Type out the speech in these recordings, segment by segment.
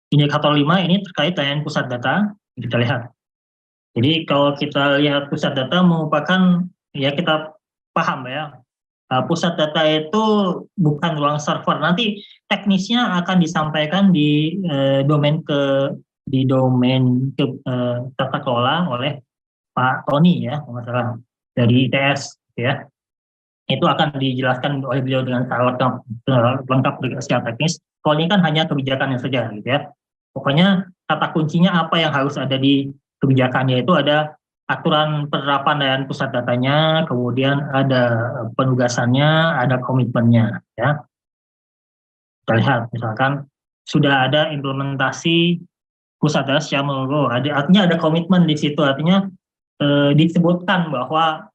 Indikator 5 ini terkait dengan pusat data, kita lihat. Jadi kalau kita lihat pusat data merupakan, ya kita paham ya, pusat data itu bukan ruang server. Nanti teknisnya akan disampaikan di domain tata kelola oleh Pak Tony ya, kalau nggak salah, dari ITS ya. Itu akan dijelaskan oleh beliau dengan lengkap secara teknis. Kalau ini kan hanya kebijakannya saja gitu ya. Pokoknya kata kuncinya apa yang harus ada di kebijakannya itu ada aturan penerapan dan pusat datanya, kemudian ada penugasannya, ada komitmennya ya. Kita lihat misalkan sudah ada implementasi pusat data secara menyeluruh, artinya ada komitmen di situ, artinya disebutkan bahwa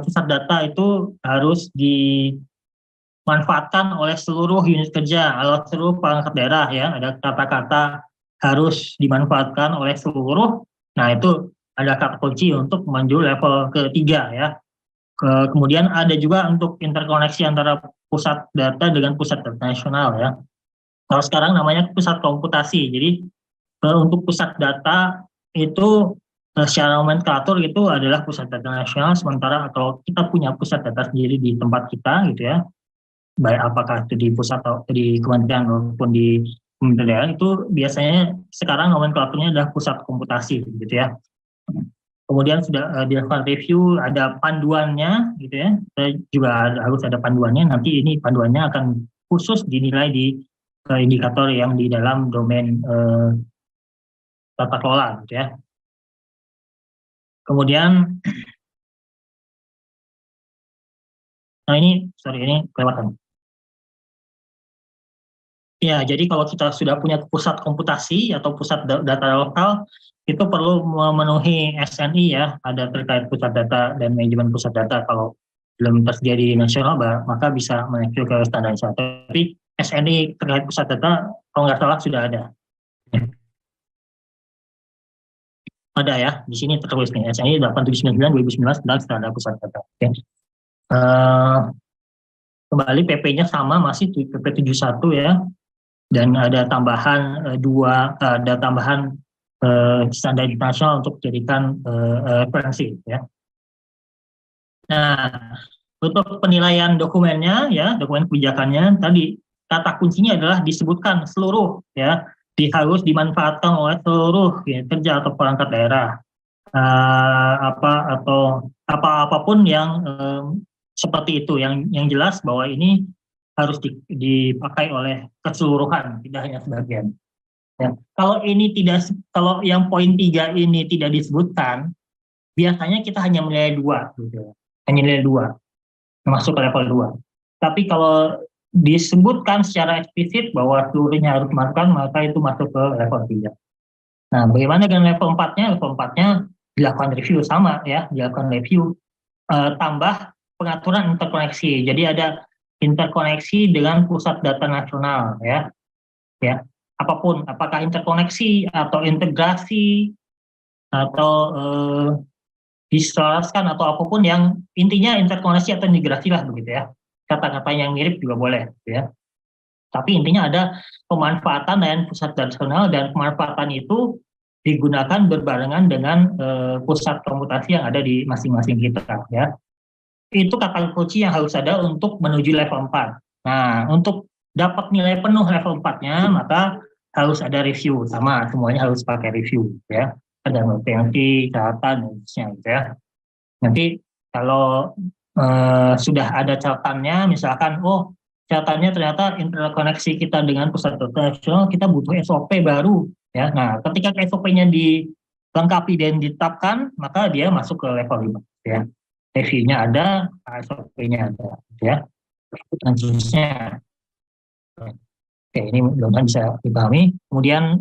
pusat data itu harus dimanfaatkan oleh seluruh unit kerja, oleh seluruh perangkat daerah ya. Ada kata-kata harus dimanfaatkan oleh seluruh. Nah itu ada kata kunci untuk menuju level ketiga ya. Kemudian ada juga untuk interkoneksi antara pusat data dengan pusat data nasional ya. Kalau sekarang namanya pusat komputasi. Jadi untuk pusat data itu secara nomenklatur itu adalah pusat data nasional, sementara kalau kita punya pusat data sendiri di tempat kita gitu ya, baik apakah itu di pusat atau di kementerian maupun di kementerian daerah, itu biasanya sekarang nomenklaturnya adalah pusat komputasi gitu ya. Kemudian sudah dilakukan review, ada panduannya gitu ya, juga harus ada panduannya, nanti ini panduannya akan khusus dinilai di indikator yang di dalam domain tata kelola gitu ya. Kemudian, nah ini kelewatan. Ya, jadi kalau kita sudah punya pusat komputasi atau pusat data lokal, itu perlu memenuhi SNI ya, ada terkait pusat data dan manajemen pusat data. Kalau belum tersedia di nasional, maka bisa mengacu ke standarisasi. Tapi SNI terkait pusat data, kalau nggak salah sudah ada. Ada ya, di sini tertulis nih, SNI 879/2019 tentang standar pusat data. Oke. Kembali PP-nya sama, masih PP 71 ya, dan ada tambahan ada tambahan standar internasional untuk dijadikan referensi ya. Nah, untuk penilaian dokumennya ya, dokumen kebijakannya tadi kata kuncinya adalah disebutkan seluruh ya, harus dimanfaatkan oleh seluruh ya, kerja atau perangkat daerah, apapun yang seperti itu, yang jelas bahwa ini harus dipakai oleh keseluruhan, tidak hanya sebagian. Ya. Kalau yang poin 3 ini tidak disebutkan, biasanya kita hanya menilai 2, gitu. Hanya nilai 2, masuk ke level 2. Tapi kalau disebutkan secara eksplisit bahwa seluruhnya harus dimasukkan, maka itu masuk ke level 3. Nah, bagaimana dengan level 4-nya? Level 4-nya dilakukan review sama ya, dilakukan review tambah pengaturan interkoneksi. Jadi ada interkoneksi dengan pusat data nasional ya. Ya. Apapun, apakah interkoneksi atau integrasi atau diselaraskan atau apapun, yang intinya interkoneksi atau integrasi lah begitu ya. Kata-kata yang mirip juga boleh ya. Tapi intinya ada pemanfaatan dan pusat nasional, dan pemanfaatan itu digunakan berbarengan dengan pusat komputasi yang ada di masing-masing kita ya. Itu kata kunci yang harus ada untuk menuju level 4. Nah, untuk dapat nilai penuh level 4-nya, maka harus ada review, sama semuanya harus pakai review ya. Ada kompetensi, catatan, dan gitu ya. Nanti kalau sudah ada catatannya, misalkan catatannya ternyata interkoneksi kita dengan pusat data nasional, kita butuh SOP baru ya. Nah, ketika SOP-nya dilengkapi dan ditetapkan, maka dia masuk ke level 5 ya. Review-nya ada, SOP-nya ada ya. Dan seterusnya. Oke, ini mudah-mudahan bisa dipahami. Kemudian